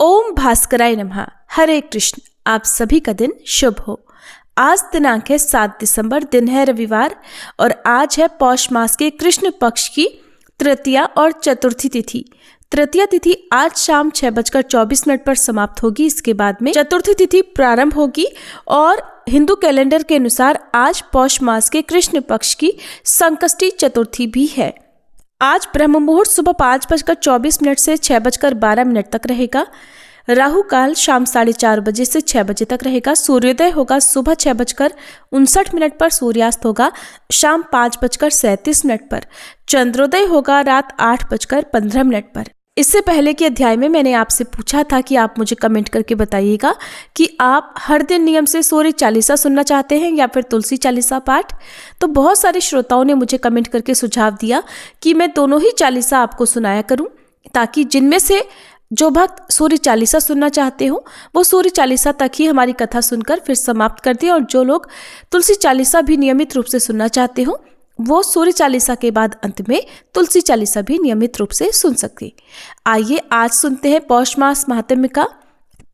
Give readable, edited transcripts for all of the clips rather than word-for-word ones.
ओम भास्कराय नमः। हरे कृष्ण। आप सभी का दिन शुभ हो। आज दिनांक है 7 दिसंबर, दिन है रविवार और आज है पौष मास के कृष्ण पक्ष की तृतीया और चतुर्थी तिथि। तृतीया तिथि आज शाम 6:24 पर समाप्त होगी। इसके बाद में चतुर्थी तिथि प्रारंभ होगी और हिंदू कैलेंडर के अनुसार आज पौष मास के कृष्ण पक्ष की संकष्टी चतुर्थी भी है। आज ब्रह्म मुहूर्त सुबह 5:24 से 6:12 तक रहेगा। राहु काल शाम 4:30 बजे से 6 बजे तक रहेगा। सूर्योदय होगा सुबह 6:59 पर। सूर्यास्त होगा शाम 5:37 पर। चंद्रोदय होगा रात 8:15 पर। इससे पहले के अध्याय में मैंने आपसे पूछा था कि आप मुझे कमेंट करके बताइएगा कि आप हर दिन नियम से सूर्य चालीसा सुनना चाहते हैं या फिर तुलसी चालीसा पाठ। तो बहुत सारे श्रोताओं ने मुझे कमेंट करके सुझाव दिया कि मैं दोनों ही चालीसा आपको सुनाया करूं, ताकि जिनमें से जो भक्त सूर्य चालीसा सुनना चाहते हो वो सूर्य चालीसा तक ही हमारी कथा सुनकर फिर समाप्त कर दें, और जो लोग तुलसी चालीसा भी नियमित रूप से सुनना चाहते हो वो सूर्य चालीसा के बाद अंत में तुलसी चालीसा भी नियमित रूप से सुन सकते। आइए आज सुनते हैं पौष मास महात्म्य का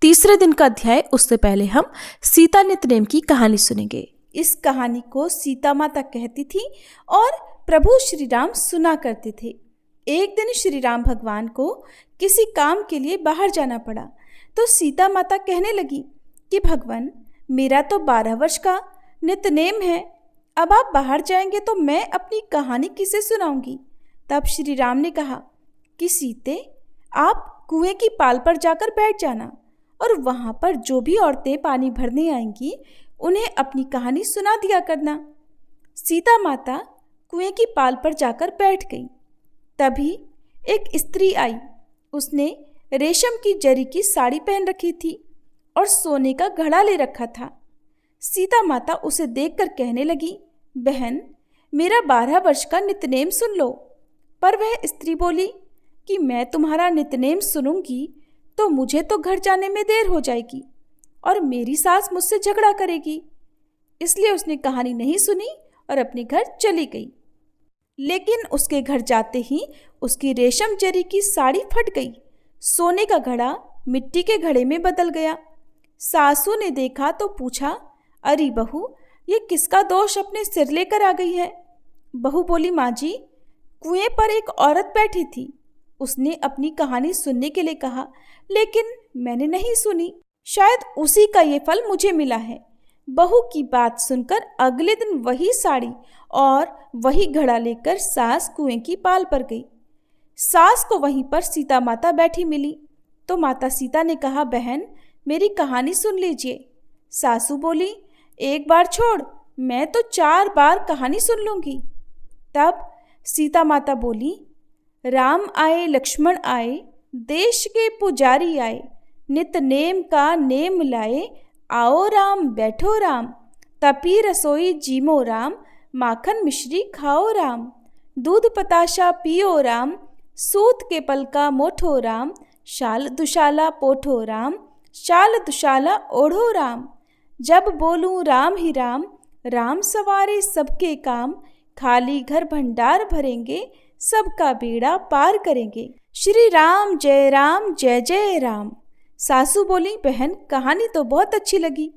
तीसरे दिन का अध्याय। उससे पहले हम सीता नित्यनेम की कहानी सुनेंगे। इस कहानी को सीता माता कहती थी और प्रभु श्री राम सुना करते थे। एक दिन श्री राम भगवान को किसी काम के लिए बाहर जाना पड़ा, तो सीता माता कहने लगी कि भगवान, मेरा तो 12 वर्ष का नित्यनेम है, अब आप बाहर जाएंगे तो मैं अपनी कहानी किसे सुनाऊंगी। तब श्री राम ने कहा कि सीते, आप कुएं की पाल पर जाकर बैठ जाना और वहाँ पर जो भी औरतें पानी भरने आएंगी उन्हें अपनी कहानी सुना दिया करना। सीता माता कुएं की पाल पर जाकर बैठ गई। तभी एक स्त्री आई। उसने रेशम की जरी की साड़ी पहन रखी थी और सोने का घड़ा ले रखा था। सीता माता उसे देखकर कहने लगी, बहन, मेरा 12 वर्ष का नित्यनेम सुन लो। पर वह स्त्री बोली कि मैं तुम्हारा नित्यनेम सुनूंगी तो मुझे तो घर जाने में देर हो जाएगी और मेरी सास मुझसे झगड़ा करेगी। इसलिए उसने कहानी नहीं सुनी और अपने घर चली गई। लेकिन उसके घर जाते ही उसकी रेशम जरी की साड़ी फट गई। सोने का घड़ा मिट्टी के घड़े में बदल गया। सासू ने देखा तो पूछा, अरे बहू, ये किसका दोष अपने सिर लेकर आ गई है। बहू बोली, माँ जी, कुएं पर एक औरत बैठी थी। उसने अपनी कहानी सुनने के लिए कहा, लेकिन मैंने नहीं सुनी। शायद उसी का ये फल मुझे मिला है। बहू की बात सुनकर अगले दिन वही साड़ी और वही घड़ा लेकर सास कुएं की पाल पर गई। सास को वहीं पर सीता माता बैठी मिली तो माता सीता ने कहा, बहन, मेरी कहानी सुन लीजिए। सासू बोली, एक बार छोड़, मैं तो 4 बार कहानी सुन लूँगी। तब सीता माता बोली, राम आए लक्ष्मण आए, देश के पुजारी आए, नित नेम का नेम लाए, आओ राम बैठो राम, तपी रसोई जीमो राम, माखन मिश्री खाओ राम, दूध पताशा पियो राम, सूत के पल का मोठो राम, शाल दुशाला पोठो राम, शाल दुशाला ओढ़ो राम, जब बोलूं राम ही राम, राम सवारे सबके काम, खाली घर भंडार भरेंगे, सबका बेड़ा पार करेंगे, श्री राम जय जय राम। सासू बोली, बहन, कहानी तो बहुत अच्छी लगी।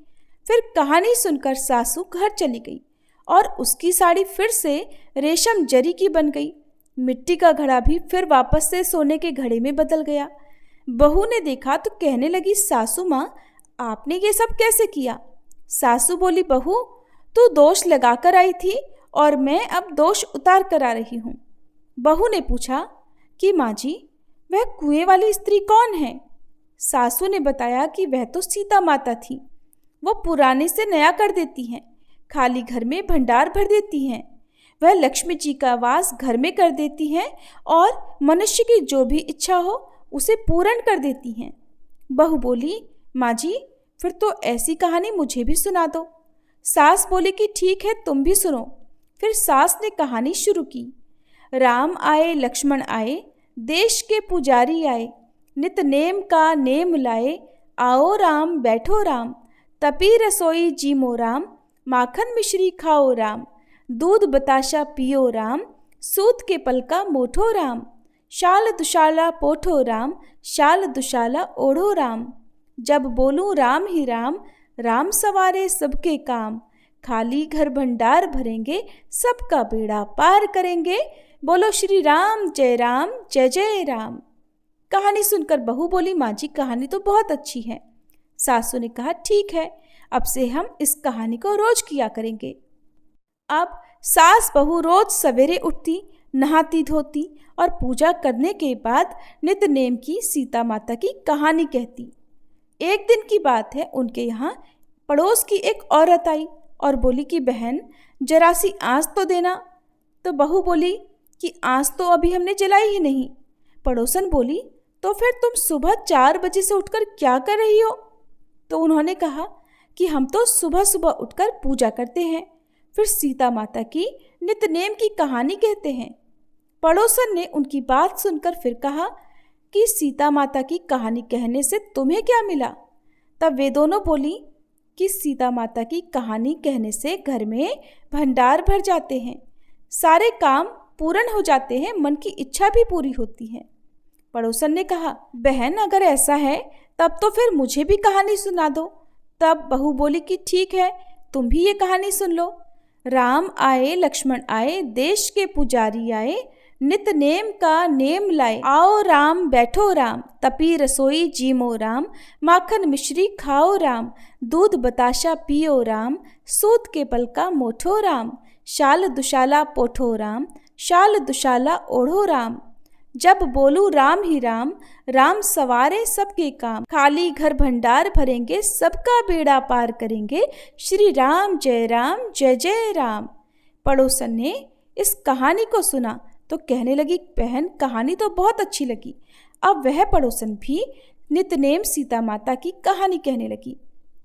फिर कहानी सुनकर सासू घर चली गई और उसकी साड़ी फिर से रेशम जरी की बन गई। मिट्टी का घड़ा भी फिर वापस से सोने के घड़े में बदल गया। बहू ने देखा तो कहने लगी, सासू माँ, आपने ये सब कैसे किया। सासू बोली, बहू, तू दोष लगा कर आई थी और मैं अब दोष उतार कर आ रही हूँ। बहू ने पूछा कि माँ जी, वह कुएं वाली स्त्री कौन है। सासू ने बताया कि वह तो सीता माता थी। वो पुराने से नया कर देती हैं, खाली घर में भंडार भर देती हैं। वह लक्ष्मी जी का वास घर में कर देती हैं और मनुष्य की जो भी इच्छा हो उसे पूर्ण कर देती हैं। बहू बोली, माँ जी, फिर तो ऐसी कहानी मुझे भी सुना दो। सास बोली कि ठीक है, तुम भी सुनो। फिर सास ने कहानी शुरू की। राम आए लक्ष्मण आए, देश के पुजारी आए, नित नेम का नेम लाए, आओ राम बैठो राम, तपी रसोई जीमो राम, माखन मिश्री खाओ राम, दूध बताशा पियो राम, सूत के पल का मोठो राम, शाल दुशाला पोठो राम, शाल दुशाला ओढ़ो राम। जब बोलूं राम ही राम, राम सवारे सबके काम। खाली घर भंडार भरेंगे, सबका बेड़ा पार करेंगे। बोलो श्री राम जय जय राम। कहानी सुनकर बहू बोली, माँ जी कहानी तो बहुत अच्छी है। सासू ने कहा, ठीक है, अब से हम इस कहानी को रोज किया करेंगे। अब सास बहू रोज सवेरे उठती, नहाती धोती और पूजा करने के बाद नित्य-नेम की सीता माता की कहानी कहती। एक दिन की बात है, उनके यहाँ पड़ोस की एक औरत आई और बोली कि बहन जरा सी आँच तो देना। तो बहू बोली कि आँच तो अभी हमने जलाई ही नहीं। पड़ोसन बोली, तो फिर तुम सुबह 4 बजे से उठकर क्या कर रही हो? तो उन्होंने कहा कि हम तो सुबह सुबह उठकर पूजा करते हैं, फिर सीता माता की नित्य-नेम की कहानी कहते हैं। पड़ोसन ने उनकी बात सुनकर फिर कहा कि सीता माता की कहानी कहने से तुम्हें क्या मिला? तब वे दोनों बोली कि सीता माता की कहानी कहने से घर में भंडार भर जाते हैं, सारे काम पूर्ण हो जाते हैं, मन की इच्छा भी पूरी होती है। पड़ोसन ने कहा, बहन अगर ऐसा है तब तो फिर मुझे भी कहानी सुना दो। तब बहू बोली कि ठीक है, तुम भी ये कहानी सुन लो। राम आए लक्ष्मण आए, देश के पुजारी आए, नित्य नेम का नेम लाए। आओ राम बैठो राम, तपी रसोई जीमो राम। माखन मिश्री खाओ राम, दूध बताशा पियो राम। सूत के पल का मोठो राम, शाल दुशाला पोठो राम। शाल दुशाला ओढ़ो राम। जब बोलू राम ही राम, राम सवारे सबके काम। खाली घर भंडार भरेंगे, सबका बेड़ा पार करेंगे। श्री राम जय जय राम। पड़ोसन ने इस कहानी को सुना तो कहने लगी, बहन कहानी तो बहुत अच्छी लगी। अब वह पड़ोसन भी नित्य-नेम सीता माता की कहानी कहने लगी।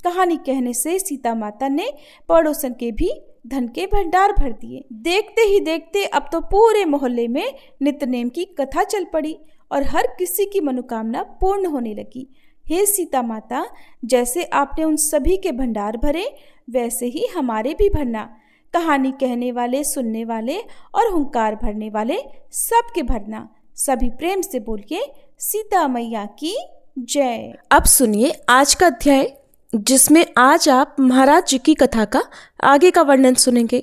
कहानी कहने से सीता माता ने पड़ोसन के भी धन के भंडार भर दिए। देखते ही देखते अब तो पूरे मोहल्ले में नित्य-नेम की कथा चल पड़ी और हर किसी की मनोकामना पूर्ण होने लगी। हे सीता माता, जैसे आपने उन सभी के भंडार भरे, वैसे ही हमारे भी भरना। कहानी कहने वाले, सुनने वाले और हुंकार भरने वाले सबके भरना। सभी प्रेम से बोलिए, सीता मैया की जय। अब सुनिए आज का अध्याय, जिसमें आज आप महाराज जी की कथा का आगे का वर्णन सुनेंगे।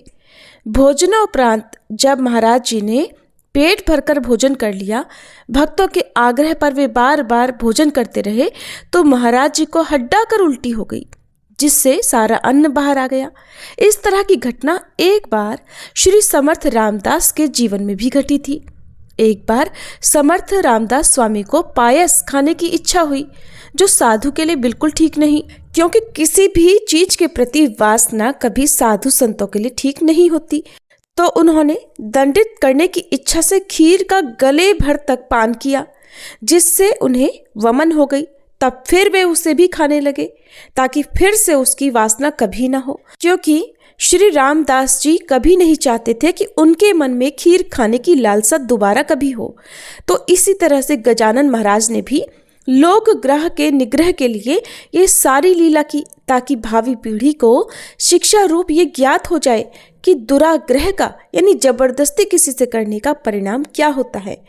भोजनोपरांत जब महाराज जी ने पेट भरकर भोजन कर लिया, भक्तों के आग्रह पर वे बार बार भोजन करते रहे, तो महाराज जी को हड्डा कर उल्टी हो गई, जिससे सारा अन्न बाहर आ गया। इस तरह की घटना एक बार श्री समर्थ रामदास के जीवन में भी घटी थी। एक बार समर्थ रामदास स्वामी को पायस खाने की इच्छा हुई, जो साधु के लिए बिल्कुल ठीक नहीं, क्योंकि किसी भी चीज के प्रति वासना कभी साधु संतों के लिए ठीक नहीं होती। तो उन्होंने दंडित करने की इच्छा से खीर का गले भर तक पान किया, जिससे उन्हें वमन हो गई। तब फिर वे उसे भी खाने लगे, ताकि फिर से उसकी वासना कभी ना हो, क्योंकि श्री रामदास जी कभी नहीं चाहते थे कि उनके मन में खीर खाने की लालसा दोबारा कभी हो। तो इसी तरह से गजानन महाराज ने भी लोक ग्रह के निग्रह के लिए ये सारी लीला की, ताकि भावी पीढ़ी को शिक्षा रूप ये ज्ञात हो जाए कि दुराग्रह का यानी जबरदस्ती किसी से करने का परिणाम क्या होता है।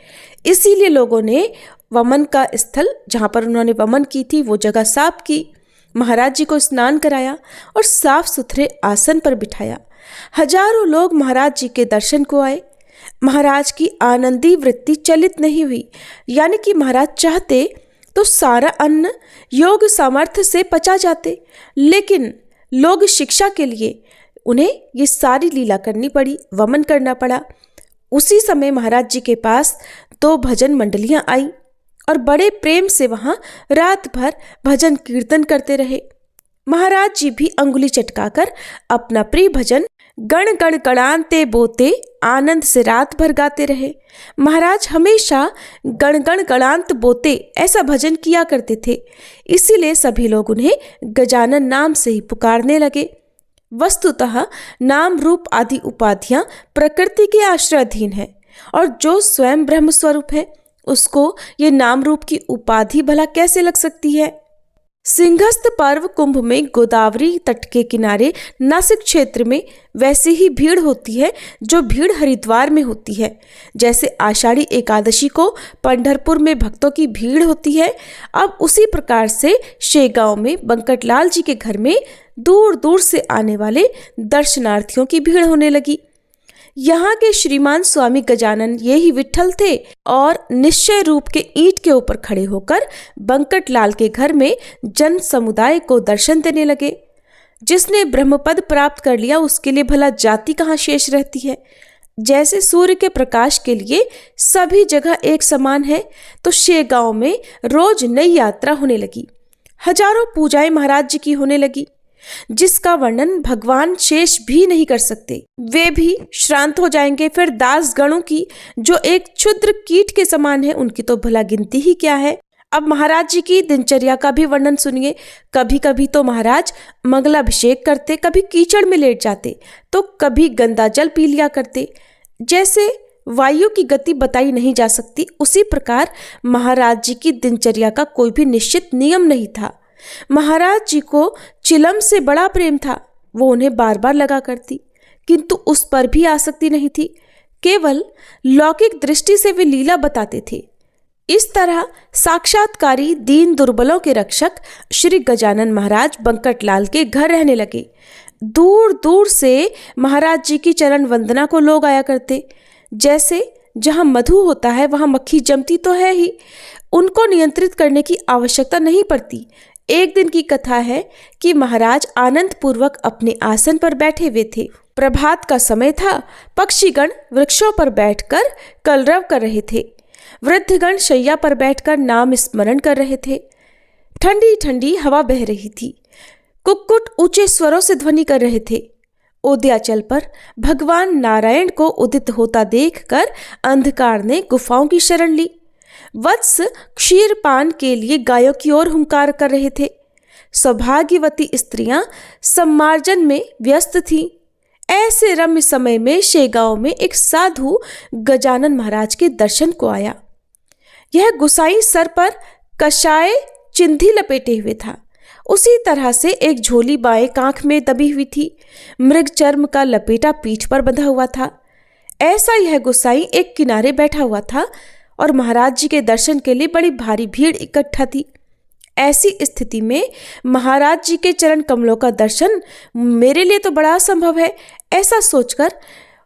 इसीलिए लोगों ने वमन का स्थल, जहाँ पर उन्होंने वमन की थी, वो जगह साफ की, महाराज जी को स्नान कराया और साफ सुथरे आसन पर बिठाया। हजारों लोग महाराज जी के दर्शन को आए। महाराज की आनंदी वृत्ति चलित नहीं हुई, यानी कि महाराज चाहते तो सारा अन्न योग सामर्थ्य से पचा जाते, लेकिन लोग शिक्षा के लिए उन्हें ये सारी लीला करनी पड़ी, वमन करना पड़ा। उसी समय महाराज जी के पास 2 भजन मंडलियां आई और बड़े प्रेम से वहां रात भर भजन कीर्तन करते रहे। महाराज जी भी अंगुली चटकाकर अपना प्रिय भजन गण गण गणांते बोते आनंद से रात भर गाते रहे। महाराज हमेशा गण गण गणांत बोते ऐसा भजन किया करते थे, इसीलिए सभी लोग उन्हें गजानन नाम से ही पुकारने लगे। वस्तुतः नाम रूप आदि उपाधियां प्रकृति के आश्रयाधीन है, और जो स्वयं ब्रह्म स्वरूप है उसको ये नाम रूप की उपाधि भला कैसे लग सकती है। सिंहस्थ पर्व कुंभ में गोदावरी तट के किनारे नासिक क्षेत्र में वैसे ही भीड़ होती है जो भीड़ हरिद्वार में होती है। जैसे आषाढ़ी एकादशी को पंढरपुर में भक्तों की भीड़ होती है, अब उसी प्रकार से शेगांव में बंकटलाल जी के घर में दूर दूर से आने वाले दर्शनार्थियों की भीड़ होने लगी। यहाँ के श्रीमान स्वामी गजानन ये ही विट्ठल थे और निश्चय रूप के ईंट के ऊपर खड़े होकर बंकटलाल के घर में जन समुदाय को दर्शन देने लगे। जिसने ब्रह्मपद प्राप्त कर लिया उसके लिए भला जाति कहाँ शेष रहती है। जैसे सूर्य के प्रकाश के लिए सभी जगह एक समान है, तो शेगांव में रोज नई यात्रा होने लगी। हजारों पूजाएं महाराज जी की होने लगी, जिसका वर्णन भगवान शेष भी नहीं कर सकते। वे भी श्रांत हो जाएंगे। फिर दास गणों की जो एक क्षुद्र कीट के समान है, उनकी तो भला गिनती ही क्या है। अब महाराज जी की दिनचर्या का भी वर्णन सुनिए। कभी कभी तो महाराज मंगलाभिषेक करते, कभी कीचड़ में लेट जाते, तो कभी गंदा जल पी लिया करते। जैसे वायु की गति बताई नहीं जा सकती, उसी प्रकार महाराज जी की दिनचर्या का कोई भी निश्चित नियम नहीं था। महाराज जी को चिलम से बड़ा प्रेम था, वो उन्हें बार बार लगा करती, किंतु उस पर भी आसक्ति नहीं थी। केवल लौकिक दृष्टि से वे लीला बताते थे। इस तरह साक्षात्कारी दीन दुर्बलों के रक्षक श्री गजानन महाराज बंकटलाल के घर रहने लगे। दूर दूर से महाराज जी की चरण वंदना को लोग आया करते। जैसे जहाँ मधु होता है वहाँ मक्खी जमती तो है ही, उनको नियंत्रित करने की आवश्यकता नहीं पड़ती। एक दिन की कथा है कि महाराज आनंद पूर्वक अपने आसन पर बैठे हुए थे। प्रभात का समय था। पक्षीगण वृक्षों पर बैठकर कलरव कर रहे थे। वृद्धगण शैया पर बैठकर नाम स्मरण कर रहे थे। ठंडी ठंडी हवा बह रही थी। कुक्कुट ऊंचे स्वरों से ध्वनि कर रहे थे। उदयाचल पर भगवान नारायण को उदित होता देखकर अंधकार ने गुफाओं की शरण ली। वत्स क्षीर पान के लिए गायों की ओर हुंकार कर रहे थे। सौभाग्यवती स्त्रियां सम्मार्जन में व्यस्त थीं। ऐसे रम्य समय में शेगांव में एक साधु गजानन महाराज के दर्शन को आया। यह गुसाई सर पर कषाय चिंधी लपेटे हुए था। उसी तरह से एक झोली बाएं कांख में दबी हुई थी। मृग चर्म का लपेटा पीठ पर बंधा हुआ था। ऐसा यह गुसाई एक किनारे बैठा हुआ था और महाराज जी के दर्शन के लिए बड़ी भारी भीड़ इकट्ठा थी। ऐसी स्थिति में महाराज जी के चरण कमलों का दर्शन मेरे लिए तो बड़ा असंभव है। ऐसा सोचकर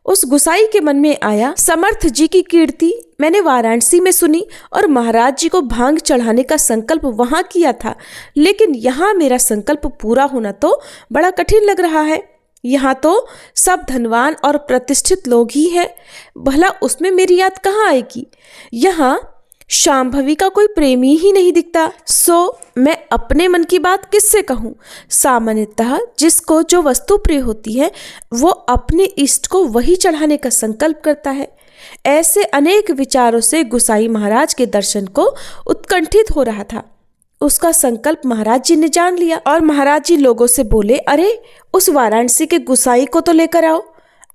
उस गुसाई के मन में आया, समर्थ जी की कीर्ति मैंने वाराणसी में सुनी और महाराज जी को भांग चढ़ाने का संकल्प वहां किया था, लेकिन यहाँ मेरा संकल्प पूरा होना तो बड़ा कठिन लग रहा है। यहाँ तो सब धनवान और प्रतिष्ठित लोग ही हैं, भला उसमें मेरी याद कहाँ आएगी। यहाँ शांभवी का कोई प्रेमी ही नहीं दिखता, सो मैं अपने मन की बात किससे कहूँ। सामान्यतः जिसको जो वस्तु प्रिय होती है वो अपने इष्ट को वही चढ़ाने का संकल्प करता है। ऐसे अनेक विचारों से गुसाई महाराज के दर्शन को उत्कंठित हो रहा था। उसका संकल्प महाराज जी ने जान लिया और महाराज जी लोगों से बोले, अरे उस वाराणसी के गुसाई को तो लेकर आओ।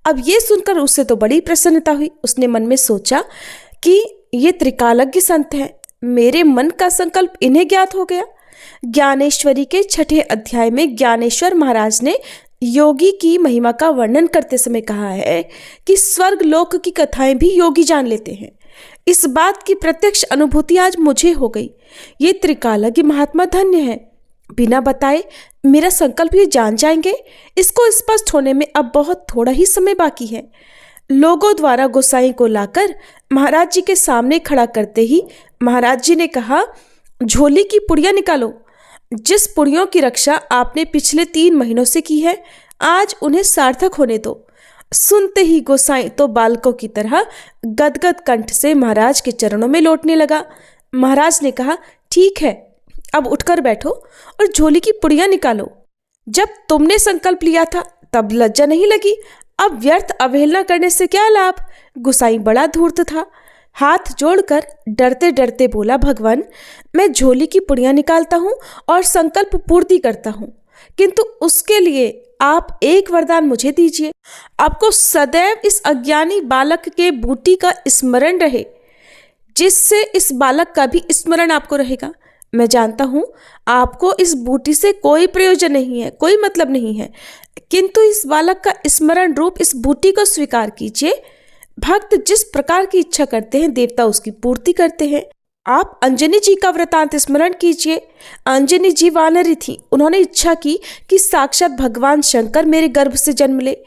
अब ये सुनकर उससे तो बड़ी प्रसन्नता हुई। उसने मन में सोचा कि ये त्रिकालज्ञ संत हैं, मेरे मन का संकल्प इन्हें ज्ञात हो गया। ज्ञानेश्वरी के 6ठे अध्याय में ज्ञानेश्वर महाराज ने योगी की महिमा का वर्णन करते समय कहा है कि स्वर्ग लोक की कथाएं भी योगी जान लेते हैं। इस बात की प्रत्यक्ष अनुभूति आज मुझे हो गई। ये त्रिकालज्ञ महात्मा धन्य है, बिना बताए मेरा संकल्प ये जान जाएंगे। इसको स्पष्ट होने में अब बहुत थोड़ा ही समय बाकी है। लोगों द्वारा गोसाई को लाकर महाराज जी के सामने खड़ा करते ही महाराज जी ने कहा, झोली की पुड़िया निकालो। जिस पुड़ियों की रक्षा आपने पिछले 3 महीनों से की है, आज उन्हें सार्थक होने दो। सुनते ही गोसाई तो बालकों की तरह गदगद कंठ से महाराज के चरणों में लौटने लगा। महाराज ने कहा, ठीक है, अब उठकर बैठो और झोली की पुड़िया निकालो। जब तुमने संकल्प लिया था तब लज्जा नहीं लगी, अब व्यर्थ अवहेलना करने से क्या लाभ। गुसाई बड़ा धूर्त था, हाथ जोड़कर डरते डरते बोला, भगवान मैं झोली की पुड़िया निकालता हूँ और संकल्प पूर्ति करता हूँ, किंतु उसके लिए आप एक वरदान मुझे दीजिए। आपको सदैव इस अज्ञानी बालक के बूटी का स्मरण रहे, जिससे इस बालक का भी स्मरण आपको रहेगा। मैं जानता हूँ आपको इस बूटी से कोई प्रयोजन नहीं है, कोई मतलब नहीं है, किंतु इस बालक का स्मरण रूप इस बूटी को स्वीकार कीजिए। भक्त जिस प्रकार की इच्छा करते हैं देवता उसकी पूर्ति करते हैं। आप अंजनी जी का वृतांत स्मरण कीजिए। अंजनी जी वानरी थी, उन्होंने इच्छा की कि साक्षात भगवान शंकर मेरे गर्भ से जन्म ले।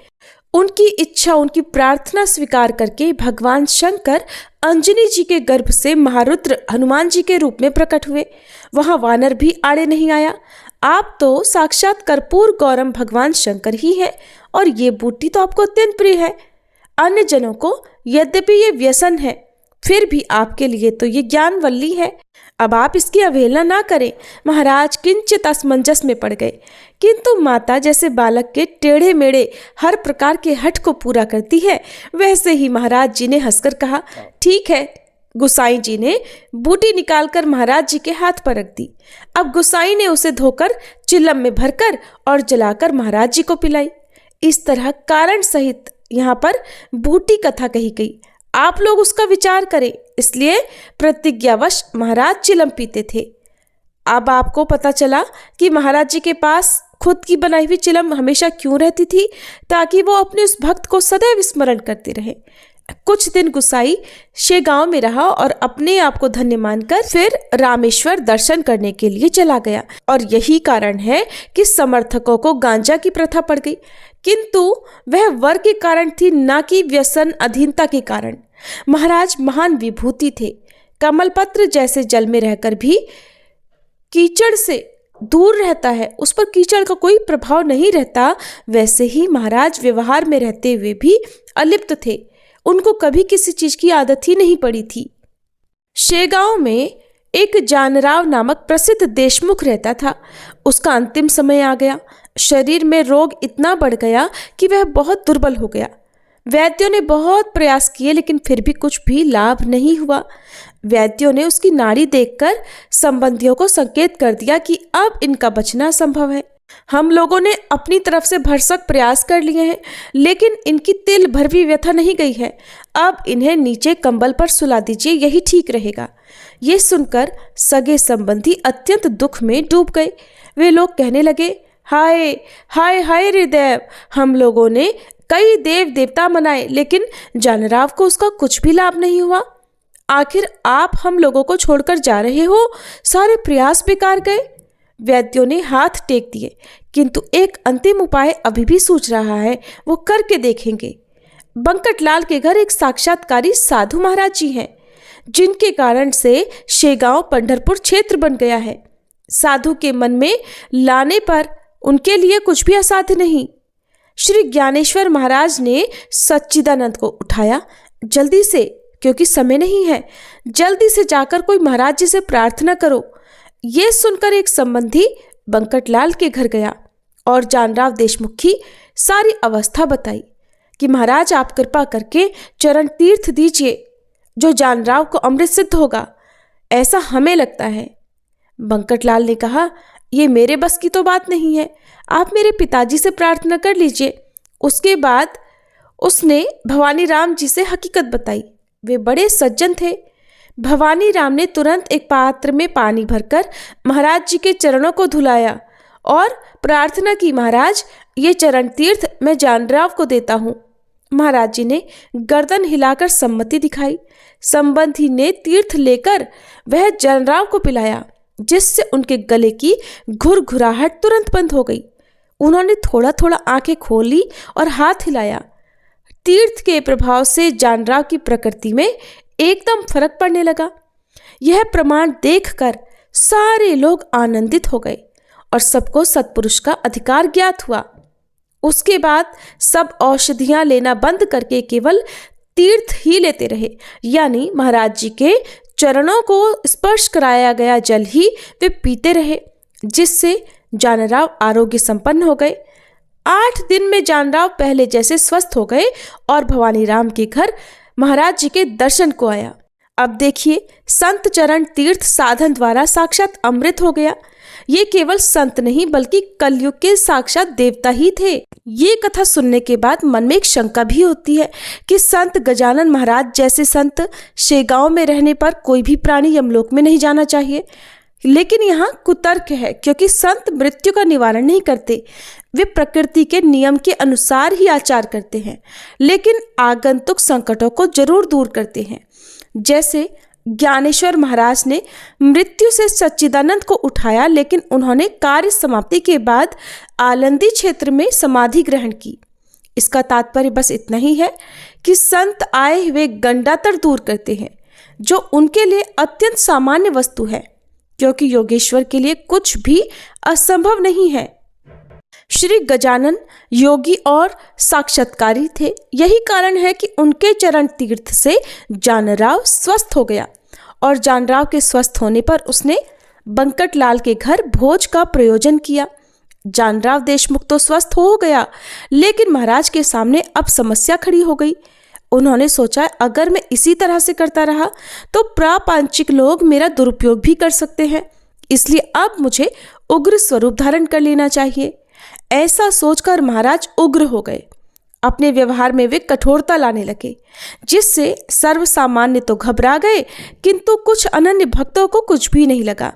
उनकी इच्छा, उनकी प्रार्थना स्वीकार करके भगवान शंकर अंजनी जी के गर्भ से महारुद्र हनुमान जी के रूप में प्रकट हुए। वहां वानर भी आड़े नहीं आया। आप तो साक्षात कर्पूर गौरम भगवान शंकर ही है और ये बूटी तो आपको अत्यंत प्रिय है। अन्य जनों को यद्यपि ये व्यसन है, फिर भी आपके लिए तो ये ज्ञानवल्ली है। अब आप इसकी अवहेलना ना करें। महाराज किंचित असमंजस में पड़ गए, किंतु माता जैसे बालक के टेढ़े मेढ़े हर प्रकार के हठ को पूरा करती है, वैसे ही महाराज जी ने हंसकर कहा, ठीक है। गुसाई जी ने बूटी निकालकर महाराज जी के हाथ पर रख दी। अब गुसाई ने उसे धोकर चिलम में भरकर और जलाकर महाराज जी को पिलाई। इस तरह कारण सहित यहाँ पर बूटी कथा कही गई। आप लोग उसका विचार करें। इसलिए प्रतिज्ञावश महाराज चिलम पीते थे। अब आपको पता चला कि महाराज जी के पास खुद की बनाई हुई चिलम हमेशा क्यों रहती थी, ताकि वो अपने उस भक्त को सदैव स्मरण करते रहे। कुछ दिन गुसाई शेगांव में रहा और अपने आप को धन्य मानकर फिर रामेश्वर दर्शन करने के लिए चला गया। और यही कारण है कि समर्थकों को गांजा की प्रथा पड़ गई, किंतु वह वर के कारण थी, ना कि व्यसन अधीनता के कारण। महाराज महान विभूति थे। कमलपत्र जैसे जल में रहकर भी कीचड़ से दूर रहता है, उस पर कीचड़ का कोई प्रभाव नहीं रहता, वैसे ही महाराज व्यवहार में रहते हुए भी अलिप्त थे। उनको कभी किसी चीज की आदत ही नहीं पड़ी थी। शेगांव में एक जानराव नामक प्रसिद्ध देशमुख रहता था। उसका अंतिम समय आ गया। शरीर में रोग इतना बढ़ गया कि वह बहुत दुर्बल हो गया। वैद्यों ने बहुत प्रयास किए, लेकिन फिर भी कुछ भी लाभ नहीं हुआ। वैद्यों ने उसकी नाड़ी देखकर संबंधियों को संकेत कर दिया कि अब इनका बचना असंभव है। हम लोगों ने अपनी तरफ से भरसक प्रयास कर लिए हैं, लेकिन इनकी तिल भर भी व्यथा नहीं गई है। अब इन्हें नीचे कंबल पर सुला दीजिए, यही ठीक रहेगा। ये सुनकर सगे संबंधी अत्यंत दुख में डूब गए। वे लोग कहने लगे, हाय हाय हाय रे देव, हम लोगों ने कई देव देवता मनाए, लेकिन जानराव को उसका कुछ भी लाभ नहीं हुआ। आखिर आप हम लोगों को छोड़कर जा रहे हो, सारे प्रयास बेकार गए। वैद्यों ने हाथ टेक दिए, किंतु एक अंतिम उपाय अभी भी सूझ रहा है, वो करके देखेंगे। बंकटलाल के घर एक साक्षात्कारी साधु महाराज जी हैं, जिनके कारण से शेगांव पंढरपुर क्षेत्र बन गया है। साधु के मन में लाने पर उनके लिए कुछ भी असाध्य नहीं। श्री ज्ञानेश्वर महाराज ने सच्चिदानंद को उठाया। जल्दी से, क्योंकि समय नहीं है, जल्दी से जाकर कोई महाराज जी से प्रार्थना करो। ये सुनकर एक संबंधी बंकटलाल के घर गया और जानराव देशमुख की सारी अवस्था बताई कि महाराज आप कृपा करके चरण तीर्थ दीजिए, जो जानराव को अमृत सिद्ध होगा, ऐसा हमें लगता है। बंकटलाल ने कहा, ये मेरे बस की तो बात नहीं है, आप मेरे पिताजी से प्रार्थना कर लीजिए। उसके बाद उसने भवानी राम जी से हकीकत बताई। वे बड़े सज्जन थे। भवानी राम ने तुरंत एक पात्र में पानी भरकर महाराज जी के चरणों को धुलाया और प्रार्थना की, महाराज ये चरण तीर्थ मैं जानराव को देता हूँ। महाराज जी ने गर्दन हिलाकर सम्मति दिखाई। संबंधी ने तीर्थ लेकर वह जानराव को पिलाया, जिससे उनके गले की घुरघुराहट तुरंत बंद हो गई। उन्होंने थोड़ा थोड़ा आंखें खोली और हाथ हिलाया। तीर्थ के प्रभाव से जानराव की प्रकृति में एकदम फर्क पड़ने लगा। यह प्रमाण देखकर सारे लोग आनंदित हो गए और सबको सत्पुरुष का अधिकार ज्ञात हुआ। उसके बाद सब औषधियां लेना बंद करके केवल तीर्थ ही लेते रहे, यानी महाराज जी के चरणों को स्पर्श कराया गया जल ही वे पीते रहे, जिससे जानराव आरोग्य संपन्न हो गए। 8 दिन में जानराव पहले जैसे स्वस्थ हो गए और भवानी राम के घर महाराज जी के दर्शन को आया। अब देखिए, संत चरण तीर्थ साधन द्वारा साक्षात अमृत हो गया। ये केवल संत नहीं बल्कि कलयुग के साक्षात देवता ही थे। ये कथा सुनने के बाद मन में एक शंका भी होती है कि संत गजानन महाराज जैसे संत शेगांव में रहने पर कोई भी प्राणी यमलोक में नहीं जाना चाहिए, लेकिन यहाँ कुतर्क है, क्योंकि संत मृत्यु का निवारण नहीं करते, वे प्रकृति के नियम के अनुसार ही आचार करते हैं, लेकिन आगंतुक संकटों को जरूर दूर करते हैं। जैसे ज्ञानेश्वर महाराज ने मृत्यु से सच्चिदानंद को उठाया, लेकिन उन्होंने कार्य समाप्ति के बाद आलंदी क्षेत्र में समाधि ग्रहण की। इसका तात्पर्य बस इतना ही है कि संत आए हुए गंडातर दूर करते हैं, जो उनके लिए अत्यंत सामान्य वस्तु है, क्योंकि योगेश्वर के लिए कुछ भी असंभव नहीं है। श्री गजानन योगी और साक्षात्कारी थे। यही कारण है कि उनके चरण तीर्थ से जानराव स्वस्थ हो गया, और जानराव के स्वस्थ होने पर उसने बंकटलाल के घर भोज का प्रयोजन किया। जानराव देशमुख तो स्वस्थ हो गया, लेकिन महाराज के सामने अब समस्या खड़ी हो गई। उन्होंने सोचा, अगर मैं इसी तरह से करता रहा तो प्रापंचिक लोग मेरा दुरुपयोग भी कर सकते हैं, इसलिए अब मुझे उग्र स्वरूप धारण कर लेना चाहिए। ऐसा सोचकर महाराज उग्र हो गए। अपने व्यवहार में वे कठोरता लाने लगे, जिससे सर्वसामान्य तो घबरा गए, किंतु कुछ अनन्य भक्तों को कुछ भी नहीं लगा।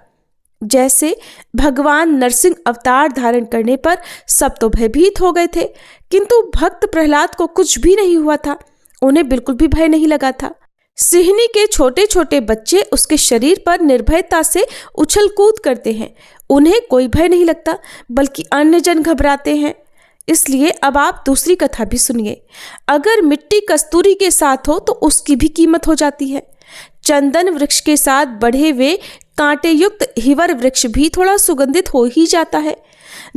जैसे भगवान नरसिंह अवतार धारण करने पर सब तो भयभीत हो गए थे, किंतु भक्त प्रहलाद को कुछ भी नहीं हुआ था। उन्हें बिल्कुल भी भय नहीं लगा था। सिहनी के छोटे छोटे बच्चे उसके शरीर पर निर्भयता से उछल कूद करते हैं, उन्हें कोई भय नहीं लगता, बल्कि अन्य जन घबराते हैं। इसलिए अब आप दूसरी कथा भी सुनिए। अगर मिट्टी कस्तूरी के साथ हो तो उसकी भी कीमत हो जाती है। चंदन वृक्ष के साथ बढ़े हुए कांटे युक्त हिवर वृक्ष भी थोड़ा सुगंधित हो ही जाता है।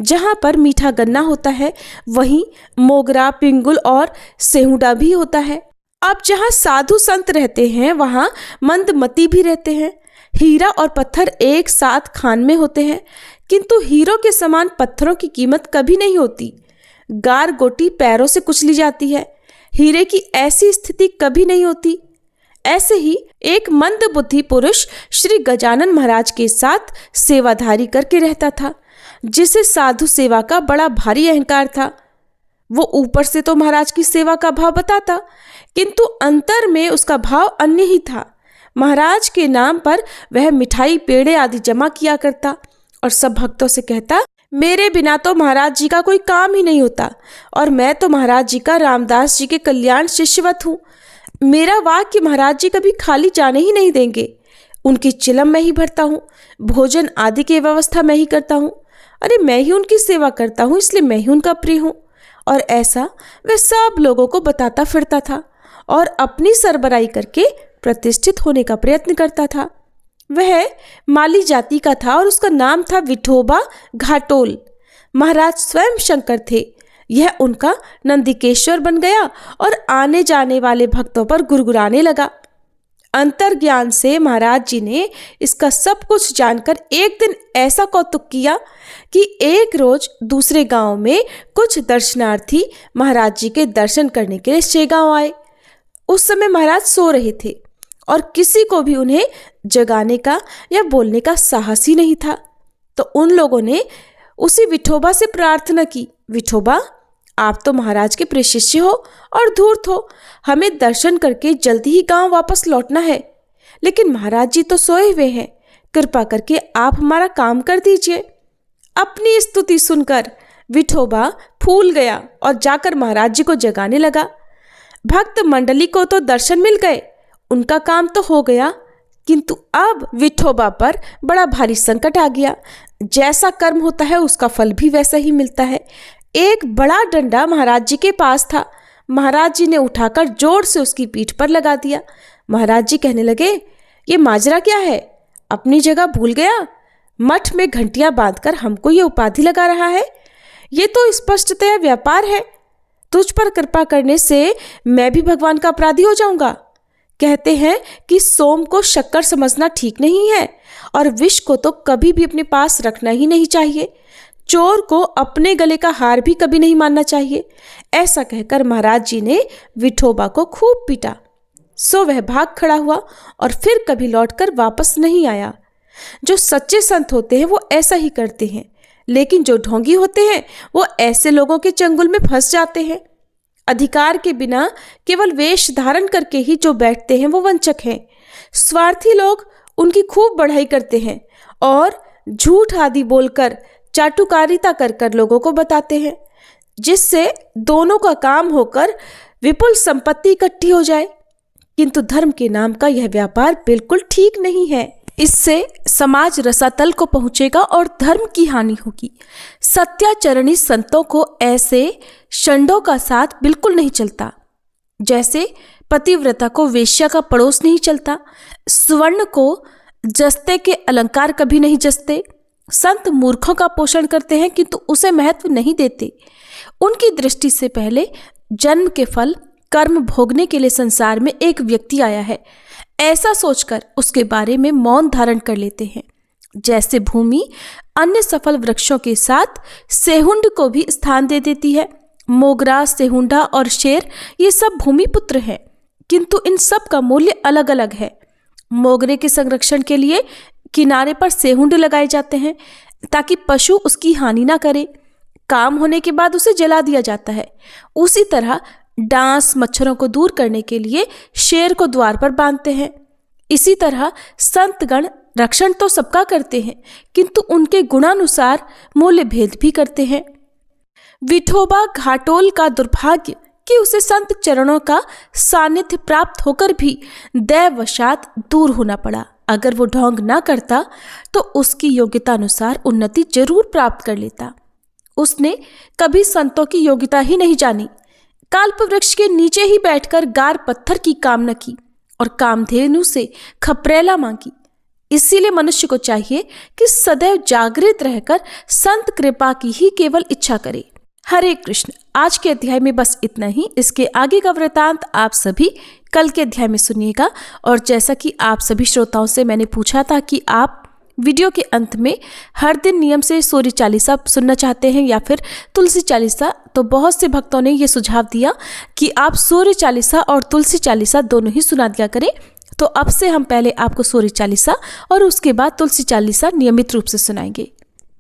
जहाँ पर मीठा गन्ना होता है, वहीं मोगरा, पिंगुल और सेहुडा भी होता है। अब जहाँ साधु संत रहते हैं, वहाँ मंदमती भी रहते हैं। हीरा और पत्थर एक साथ खान में होते हैं, किंतु हीरों के समान पत्थरों की कीमत कभी नहीं होती। गार गोटी पैरों से कुचली जाती है, हीरे की ऐसी स्थिति कभी नहीं होती। ऐसे ही एक मंद बुद्धि पुरुष श्री गजानन महाराज के साथ सेवाधारी करके रहता था, जिसे साधु सेवा का बड़ा भारी अहंकार था। वो ऊपर से तो महाराज की सेवा का भाव बताता, किंतु अंतर में उसका भाव अन्य ही था। महाराज के नाम पर वह मिठाई, पेड़े आदि जमा किया करता और सब भक्तों से कहता, मेरे बिना तो महाराज जी का कोई काम ही नहीं होता, और मैं तो महाराज जी का रामदास जी के कल्याण शिष्यवत हूँ। मेरा वाक्य महाराज जी कभी खाली जाने ही नहीं देंगे। उनकी चिलम मैं ही भरता हूँ, भोजन आदि की व्यवस्था मैं ही करता हूँ। अरे मैं ही उनकी सेवा करता हूँ, इसलिए मैं ही उनका प्रिय हूँ। और ऐसा वह सब लोगों को बताता फिरता था और अपनी सरबराई करके प्रतिष्ठित होने का प्रयत्न करता था। वह माली जाति का था और उसका नाम था विठोबा घाटोल। महाराज स्वयं शंकर थे। यह उनका नंदिकेश्वर बन गया और आने जाने वाले भक्तों पर गुरगुराने लगा। अंतर्ज्ञान से महाराज जी ने इसका सब कुछ जानकर एक दिन ऐसा कौतुक किया कि एक रोज दूसरे गांव में कुछ दर्शनार्थी महाराज जी के दर्शन करने के लिए शेगांव आए। उस समय महाराज सो रहे थे और किसी को भी उन्हें जगाने का या बोलने का साहस ही नहीं था। तो उन लोगों ने उसी विठोबा से प्रार्थना की, विठोबा आप तो महाराज के प्रिय शिष्य हो और धूर्त हो, हमें दर्शन करके जल्दी ही गांव वापस लौटना है, लेकिन महाराज जी तो सोए हुए हैं, कृपा करके आप हमारा काम कर दीजिए। अपनी स्तुति सुनकर विठोबा फूल गया और जाकर महाराज जी को जगाने लगा। भक्त मंडली को तो दर्शन मिल गए, उनका काम तो हो गया, किंतु अब विठोबा पर बड़ा भारी संकट आ गया। जैसा कर्म होता है उसका फल भी वैसा ही मिलता है। एक बड़ा डंडा महाराज जी के पास था। महाराज जी ने उठाकर जोर से उसकी पीठ पर लगा दिया। महाराज जी कहने लगे, ये माजरा क्या है, अपनी जगह भूल गया? मठ में घंटियां बांधकर हमको ये उपाधि लगा रहा है, ये तो स्पष्टतया व्यापार है। तुझ पर कृपा करने से मैं भी भगवान का अपराधी हो जाऊंगा। कहते हैं कि सोम को शक्कर समझना ठीक नहीं है और विष को तो कभी भी अपने पास रखना ही नहीं चाहिए। चोर को अपने गले का हार भी कभी नहीं मानना चाहिए। ऐसा कहकर महाराज जी ने विठोबा को खूब पीटा। सो वह भाग खड़ा हुआ और फिर कभी लौटकर वापस नहीं आया। जो सच्चे संत होते हैं वो ऐसा ही करते हैं, लेकिन जो ढोंगी होते हैं वो ऐसे लोगों के चंगुल में फंस जाते हैं। अधिकार के बिना केवल वेश धारण करके ही जो बैठते हैं वो वंचक हैं। स्वार्थी लोग उनकी खूब बढ़ाई करते हैं और झूठ आदि बोलकर चाटुकारिता कर कर लोगों को बताते हैं, जिससे दोनों का काम होकर विपुल संपत्ति इकट्ठी हो जाए। किंतु धर्म के नाम का यह व्यापार बिल्कुल ठीक नहीं है। इससे समाज रसातल को पहुंचेगा और धर्म की हानि होगी। सत्याचरणी संतों को ऐसे षंडों का साथ बिल्कुल नहीं चलता। जैसे पतिव्रता को वेश्या का पड़ोस नहीं चलता, स्वर्ण को जस्ते के अलंकार कभी नहीं जसते। संत मूर्खों का पोषण करते हैं किंतु उसे महत्व नहीं देते। उनकी दृष्टि से पहले जन्म के फल कर्म भोगने के लिए संसार में एक व्यक्ति आया है, ऐसा सोचकर उसके बारे में मौन धारण कर लेते हैं। जैसे भूमि अन्य सफल वृक्षों के साथ सेहुंड को भी स्थान दे देती है। मोगरा, सेहुंडा और शेर ये सब भूमि पुत्र हैं, किंतु इन सब का मूल्य अलग अलग है। मोगरे के संरक्षण के लिए किनारे पर सेहुंड लगाए जाते हैं ताकि पशु उसकी हानि ना करे। काम होने के बाद उसे जला दिया जाता है। उसी तरह डांस मच्छरों को दूर करने के लिए शेर को द्वार पर बांधते हैं। इसी तरह संतगण रक्षण तो सबका करते हैं, किंतु उनके गुणानुसार मूल्य भेद भी करते हैं। विठोबा घाटोल का दुर्भाग्य कि उसे संत चरणों का सानिध्य प्राप्त होकर भी दैववशात दूर होना पड़ा। अगर वो ढोंग ना करता तो उसकी योग्यता अनुसार उन्नति जरूर प्राप्त कर लेता। उसने कभी संतों की योग्यता ही नहीं जानी। काल्प वृक्ष के नीचे ही बैठकर गार पत्थर की कामना की और कामधेनु से खपरेला मांगी। इसीलिए मनुष्य को चाहिए कि सदैव जागृत रहकर संत कृपा की ही केवल इच्छा करे। हरे कृष्ण। आज के अध्याय में बस इतना ही। इसके आगे का वृतांत आप सभी कल के अध्याय में सुनिएगा। और जैसा कि आप सभी श्रोताओं से मैंने पूछा था कि आप वीडियो के अंत में हर दिन नियम से सूर्य चालीसा सुनना चाहते हैं या फिर तुलसी चालीसा, तो बहुत से भक्तों ने ये सुझाव दिया कि आप सूर्य चालीसा और तुलसी चालीसा दोनों ही सुना दिया करें। तो अब से हम पहले आपको सूर्य चालीसा और उसके बाद तुलसी चालीसा नियमित रूप से सुनाएंगे।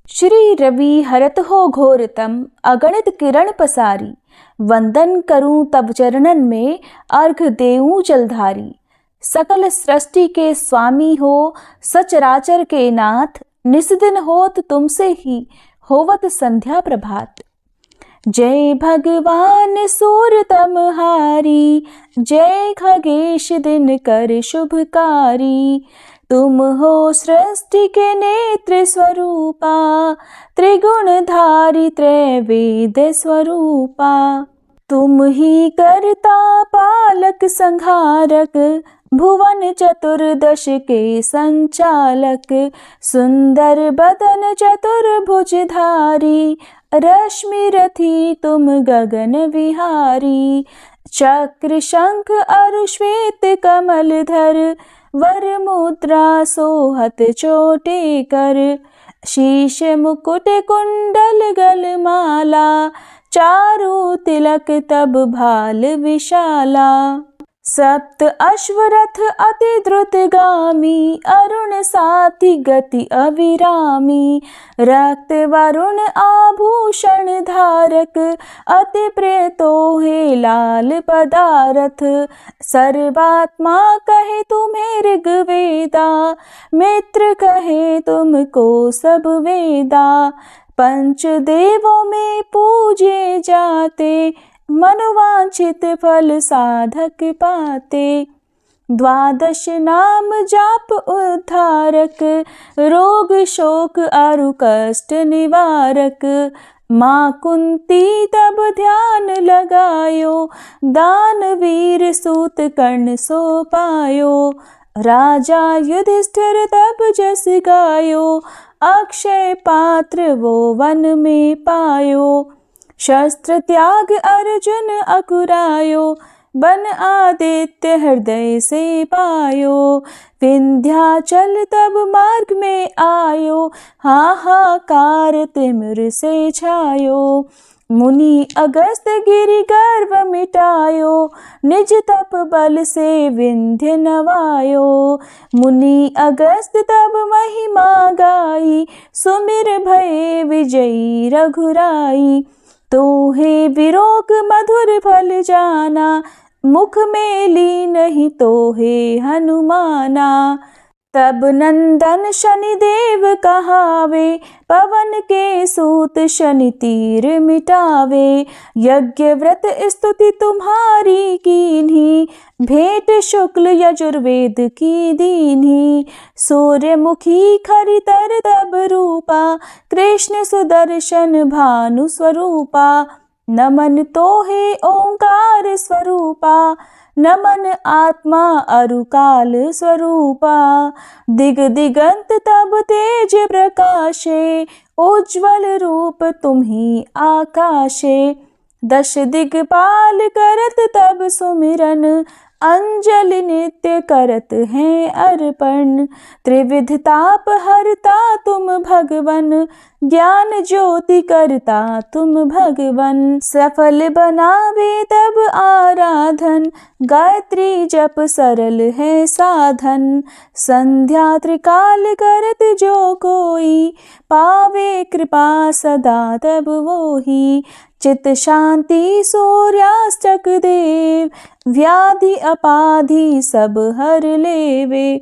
श्री रवि हरत हो घोरतम अगणित किरण पसारी, वंदन करूं तब चरणन में अर्घ देऊं जलधारी। सकल सृष्टि के स्वामी हो सचराचर के नाथ, निस्दिन होत तुमसे ही होवत संध्या प्रभात। जय भगवान सूरतमहारी, जय खगेश दिन कर शुभकारी। तुम हो सृष्टि के नेत्र स्वरूपा, त्रिगुणधारी त्रैवेद स्वरूपा। तुम ही करता पालक संहारक, भुवन चतुर्दश के संचालक। सुंदर बदन चतुर्भुजधारी, रश्मि रथी तुम गगन विहारी। चक्र शंख अरु श्वेत कमलधर, वर मुद्रा सोहत चोटे कर। शीश मुकुट कुंडल गलमाला, चारु तिलक तब भाल विशाला। सप्त अश्वरथ अति द्रुतगामी, अरुण साथी गति अविरामी। रक्त वरुण आभूषण धारक, अति प्रिय तोहे लाल पदारथ। सर्वात्मा कहे तुम्हें ऋग्वेदा, मित्र कहे तुमको सब वेदा। पंच देवों में पूजे जाते, मनोवांछित फल साधक पाते। द्वादश नाम जाप उद्धारक, रोग शोक अरु कष्ट निवारक। माँ कुंती तब ध्यान लगायो, दानवीर सूत कर्ण सो पायो। राजा युधिष्ठिर तब जस गायो, अक्षय पात्र वो वन में पायो। शस्त्र त्याग अर्जुन अकुरायो, बन आदित्य हृदय से पायो। विंध्याचल तब मार्ग में आयो, हाहाकार तिमिर से छायो। मुनि अगस्त गिरि गर्व मिटायो, निज तप बल से विंध्य नवायो। मुनि अगस्त तब महिमा गाई, सुमिर भये विजयी रघुराई। तोहे विरोग मधुर फल जाना, मुख में ली नहीं तोहे हनुमाना। तब नंदन शनिदेव कहावे, पवन के सूत शनि तीर मिटावे। यज्ञ व्रत स्तुति तुम्हारी कीन्ही, भेंट शुक्ल यजुर्वेद की दीन्ही। सूर्यमुखी खरितर तब रूपा, कृष्ण सुदर्शन भानु स्वरूपा। नमन तोहे ओंकार स्वरूपा, नमन आत्मा अरुकाल स्वरूपा। दिग दिगंत तब तेज प्रकाशे, उज्ज्वल रूप तुम्ही आकाशे। दश दिगपाल करत तब सुमिरन, अंजलि नित्य करत हैं अर्पण। त्रिविध ताप हरता तुम भगवन, ज्ञान ज्योति करता तुम भगवन। सफल बनावे तब आराधन, गायत्री जप सरल है साधन। संध्या त्रिकाल करत जो कोई, पावे कृपा सदा तब वोही। चित शांति सूर्यास्तक देव, व्याधि अपाधि सब हर लेवे।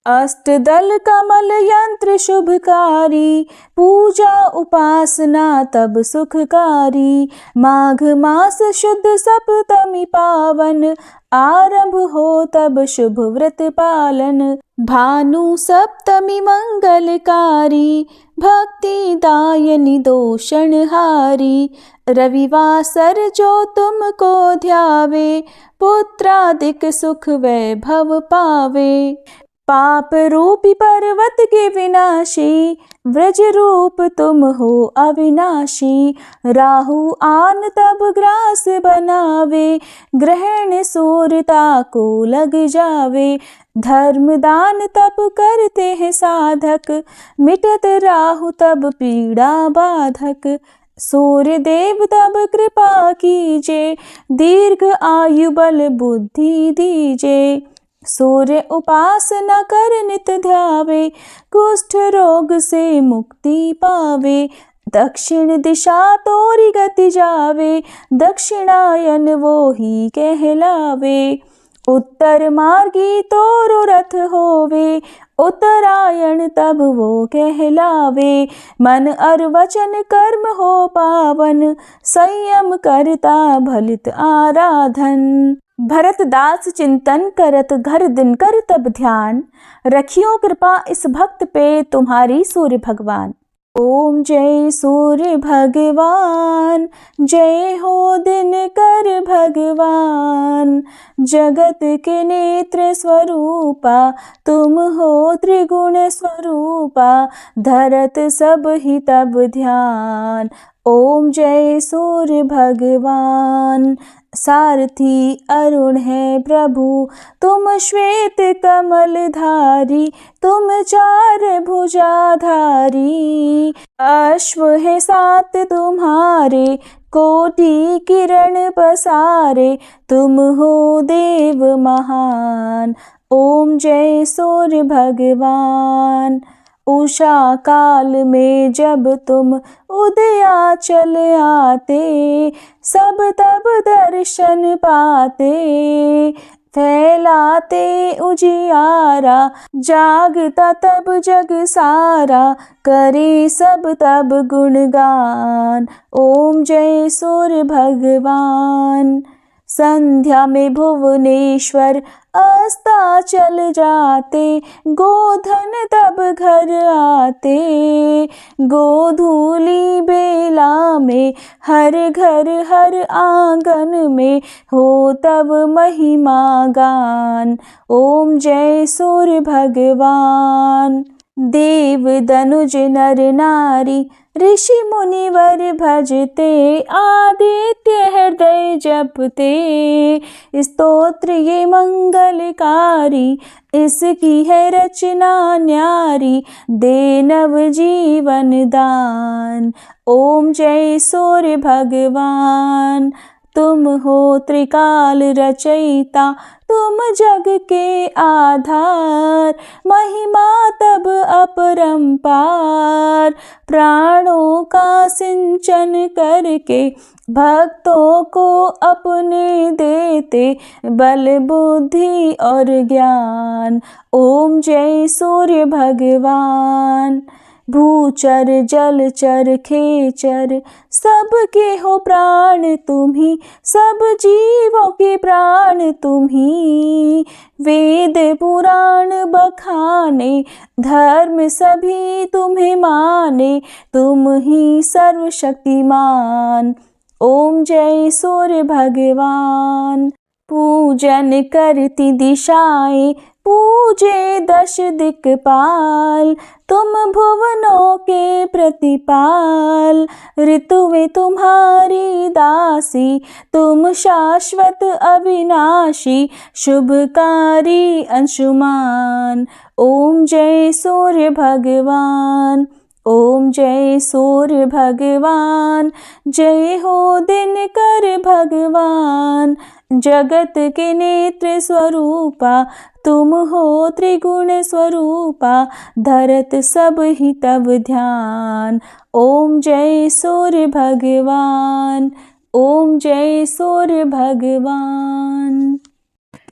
अष्टदल कमल यंत्र शुभकारी, पूजा उपासना तब सुखकारी। माघ मास शुद्ध सप्तमी पावन, आरंभ हो तब शुभ व्रत पालन। भानु सप्तमी मंगलकारी, भक्ति दायनी दोषणहारी। रविवासर जो तुमको ध्यावे, पुत्रादिक सुख वैभव पावे। पाप रूपी पर्वत के विनाशी, व्रज रूप तुम हो अविनाशी। राहु आन तब ग्रास बनावे, ग्रहण सूर्यता को लग जावे। धर्म दान तब करते हैं साधक, मिटत राहु तब पीड़ा बाधक। सूर्य देव तब कृपा कीजे, दीर्घ आयु बल बुद्धि दीजे। सूर्य उपासना कर नित ध्यावे, कुष्ठ रोग से मुक्ति पावे। दक्षिण दिशा तोरी गति जावे, दक्षिणायन वो ही कहलावे। उत्तर मार्गी तोरो रथ होवे, उत्तरायण तब वो कहलावे। मन और वचन कर्म हो पावन, संयम करता भलित आराधन। भरत दास चिंतन करत घर दिन कर तब ध्यान, रखियो कृपा इस भक्त पे तुम्हारी सूर्य भगवान। ओम जय सूर्य भगवान, जय हो दिनकर भगवान। जगत के नेत्र स्वरूपा, तुम हो त्रिगुण स्वरूपा। धरत सब ही तब ध्यान, ओम जय सूर्य भगवान। सारथी अरुण है प्रभु, तुम श्वेत कमल धारी। तुम चार भुजाधारी, अश्व है सात तुम्हारे। कोटि किरण पसारे, तुम हो देव महान। ओम जय सूर्य भगवान। उषा काल में जब तुम उदयाचल आते, सब तब दर्शन पाते। फैलाते उजियारा, जागता तब जग सारा। करे सब तब गुणगान, ओम जय सूर्य भगवान। संध्या में भुवनेश्वर अस्ताचल जाते, गोधन तब घर आते। गोधूली बेला में हर घर हर आंगन में, हो तब महिमा गान। ओम जय सूर्य भगवान। देव दनुज नर नारी, ऋषि मुनिवर भजते। आदित्य हृदय जपते, स्तोत्र ये मंगलकारी। इसकी है रचना न्यारी, दे नव जीवन दान। ओम जय सूर्य भगवान। तुम हो त्रिकाल रचयिता, तुम जग के आधार। महिमा तब अपरंपार, प्राणों का सिंचन करके भक्तों को अपने देते बल बुद्धि और ज्ञान। ओम जय सूर्य भगवान। भूचर जलचर खेचर सबके हो प्राण तुम्ही, सब जीवों के प्राण तुम्ही। वेद पुराण बखाने धर्म सभी तुम्हें माने, तुम ही सर्वशक्तिमान। ओम जय सूर्य भगवान। पूजन करती दिशाएं पूजे दश दिक्पाल, तुम भुवनों के प्रतिपाल। ऋतुएं तुम्हारी दासी, तुम शाश्वत अविनाशी, शुभकारी अंशुमान। ओम जय सूर्य भगवान। ओम जय सूर्य भगवान। जय हो दिनकर भगवान। जगत के नेत्र स्वरूपा, तुम हो त्रिगुण स्वरूपा, धरत सब ही तब ध्यान। ओम जय सूर्य भगवान। ओम जय सूर्य भगवान।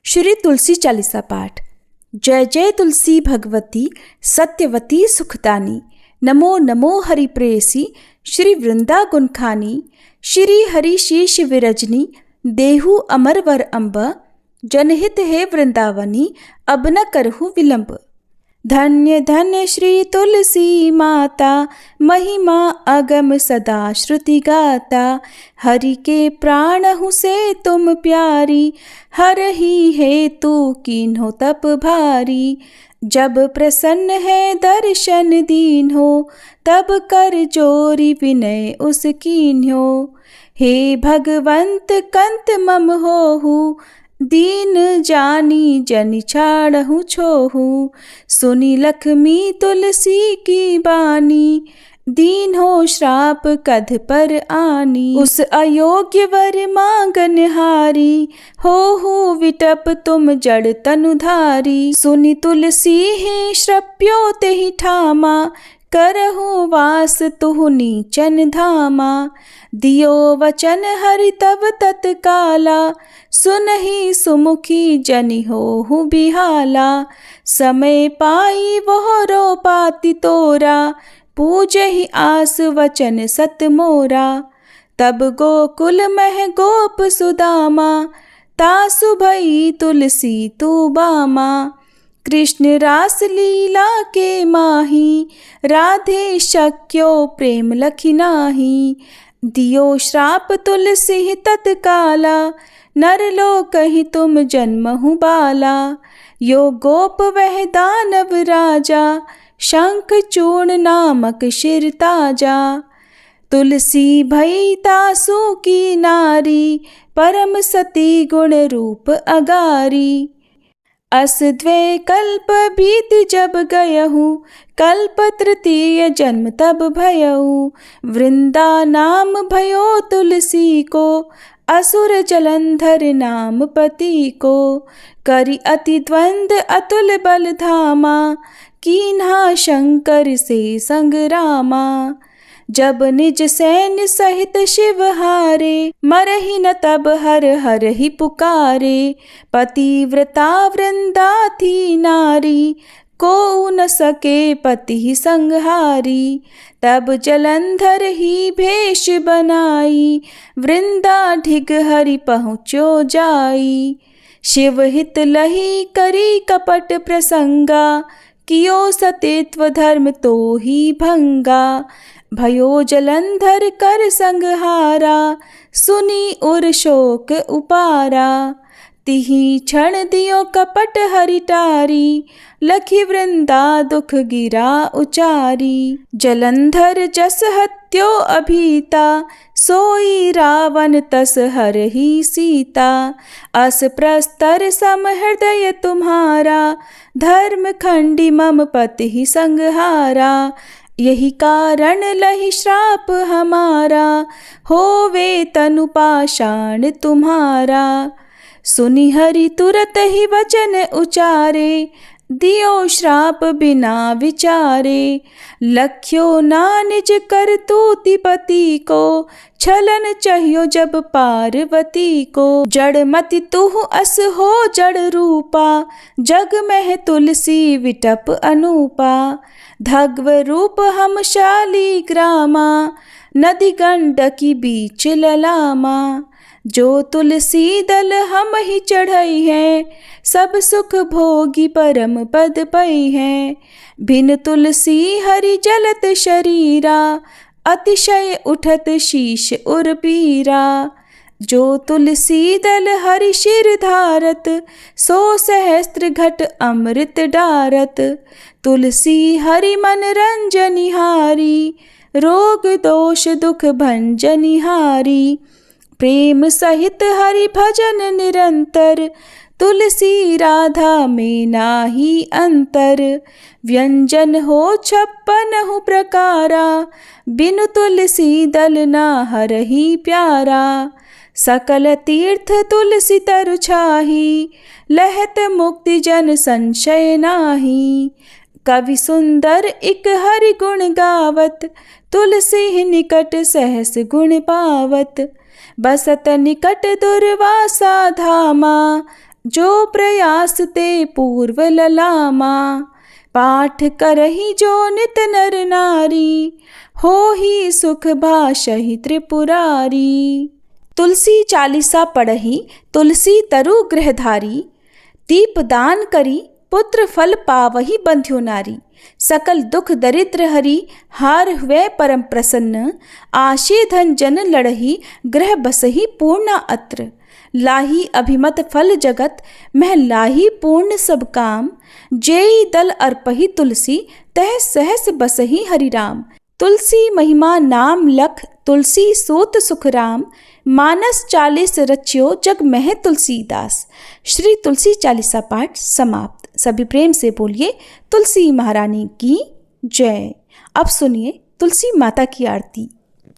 श्री तुलसी चालीसा पाठ। जय जय तुलसी भगवती सत्यवती सुखदानी, नमो नमो हरि प्रेयसी श्री वृंदा गुणखानी। श्री हरि शीश विरजनी, देहु अमरवर अम्ब। जनहित है वृंदावनी, अब न करहु विलंब। धन्य धन्य श्री तुलसी माता, महिमा अगम सदा श्रुति गाता। हरि के प्राणहु से तुम प्यारी, हर ही है तू कीन्हो तप भारी। जब प्रसन्न है दर्शन दीन्हो, तब कर जोरी विनय उस कीन्हो। हे भगवंत कंत मम होहु, दीन जानी जनि छाड़हु छोहु। सुनी लक्ष्मी तुलसी की बानी, दीन हो श्राप कध पर आनी। उस अयोग्य वर मांगन हारी, हो विटप तुम जड़ तनुधारी। सुनी तुलसी ही श्रप्यो तेहि ठामा, करहु वास तुहु नीचन धामा। दियो वचन हरि तब तत्काला, सुनहि सुमुखी जनि होहु बिहाला। समय पाई वह रो पाति तोरा, पूजहि आस वचन सत मोरा। तब गोकुल मह गोप सुदामा, तासु भई तुलसी तू बामा। कृष्ण रास लीला के माही, राधे शक्यो प्रेम लखि नाही। दियो श्राप तुलसी तत्काला, नरलोक ही तुम जन्महु बाला। यो गोप वह दानव राजा, शंख चूर्ण नामक शिर ताजा। तुलसी भई तासु की नारी, परम सती गुण रूप अगारी। अस द्वे कल्प बीत जब गयहु, कल्प तृतीय जन्म तब भयहु। वृंदा नाम भयो तुलसी को, असुर जलंधर नाम पति को। करि अति द्वंद अतुल बल धामा, कीन्हा शंकर से संग्रामा। जब निज सैन्य सहित शिव हारे, मरहि न तब हर हर ही पुकारे। पतिव्रता वृंदा थी नारी, को न सके पति संहारी। तब जलंधर ही भेष बनाई, वृंदा ढिग हरि पहुँचो जाई। शिव हित लही करी कपट प्रसंगा, कियो सतीत्व धर्म तो ही भंगा। भयो जलंधर कर संहारा, सुनी उर शोक उपारा। तिहि क्षण दियो कपट हरि टारी, लखि वृंदा दुख गिरा उचारी। जलंधर जस हत्यो अभीता, सोई रावण तस हर ही सीता। अस प्रस्तर सम हृदय तुम्हारा, धर्म खंडी मम पति संहारा। यही कारण लही श्राप हमारा, होवे तनु पाषाण तुम्हारा। सुनि हरि तुरत ही वचन उचारे, दियो श्राप बिना विचारे। लख्यो ना निज करतूति पति को, छलन चाहियो जब पार्वती को। जड़ मति तुह अस हो जड़ रूपा, जग में तुलसी विटप अनूपा। धग्व रूप हम शाली ग्रामा, नदी गंडकी बीच ललामा। जो तुलसी दल हम ही चढ़ई है, सब सुख भोगी परम पद पई है। बिन तुलसी हरि जलत शरीरा, अतिशय उठत शीश उर पीरा। जो तुलसी दल हरि शिर धारत, सो सहस्त्र घट अमृत डारत। तुलसी हरि मन रंजनिहारी, रोग दोष दुख भंजनिहारी। प्रेम सहित हरि भजन निरंतर, तुलसी राधा में नाही अंतर। व्यंजन हो 56 प्रकारा, बिनु तुलसी दल ना हरहि प्यारा। सकल तीर्थ तुलसी तरु छाही, लहत मुक्ति जन संशय नाही। कवि सुंदर इक हरि गुण गावत, तुलसी निकट सहस गुण पावत। बसत निकट दुर्वासा धामा, जो प्रयास ते पूर्व ललामा। पाठ करहि जो नित नर नारी, हो ही सुख भाषहि त्रिपुरारी। तुलसी चालीसा पढ़हि, तुलसी तरु गृहधारी। दीप दान करी, पुत्र फल पावहि बंध्यो नारी। सकल दुख दरिद्र हरि, हार हुए परम प्रसन्न। आशे धन जन लड़ही, ग्रह बसहि पूर्णा अत्र। लाही अभिमत फल जगत, मह लाही पूर्ण सब काम। जेई दल अर्पहि तुलसी, तह सहस बसहि हरि राम। तुलसी महिमा नाम लख, तुलसी सूत सुख राम। मानस 40 रच्यो, जग मह तुलसीदास। श्री तुलसी चालीसा पाठ समाप्त। सभी प्रेम से बोलिए तुलसी महारानी की जय। अब सुनिए तुलसी माता की आरती।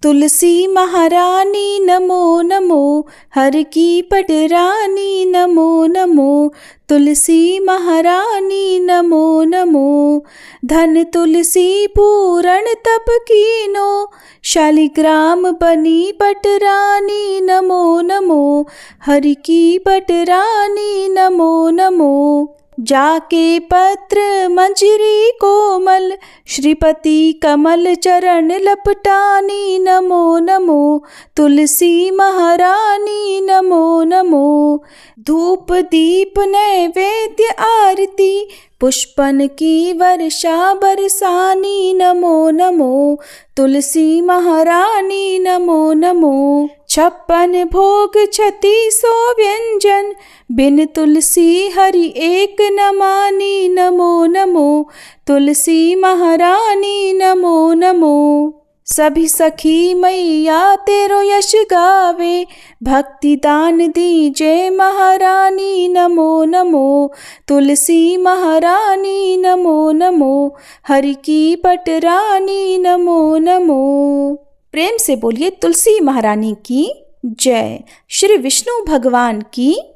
तुलसी महारानी नमो नमो, हर की पटरानी नमो नमो। तुलसी महारानी नमो नमो, धन तुलसी पूरण तप कीनो। शालिग्राम बनी पटरानी नमो नमो, हर की पटरानी नमो नमो। जाके पत्र मंजरी कोमल, श्रीपति कमल चरण लपटानी नमो नमो। तुलसी महारानी नमो नमो। धूप दीप नैवेद्य आरती, पुष्पन की वर्षा बरसानी नमो नमो। तुलसी महारानी नमो नमो। 56 भोग 3600 व्यंजन, बिन तुलसी हरि एक न मानी नमो नमो। तुलसी महारानी नमो नमो। सभी सखी मैया तेरो यश गावे, भक्ति दान दीजे महारानी नमो नमो। तुलसी महारानी नमो नमो, हरि की पटरानी नमो नमो। प्रेम से बोलिए तुलसी महारानी की जय। श्री विष्णु भगवान की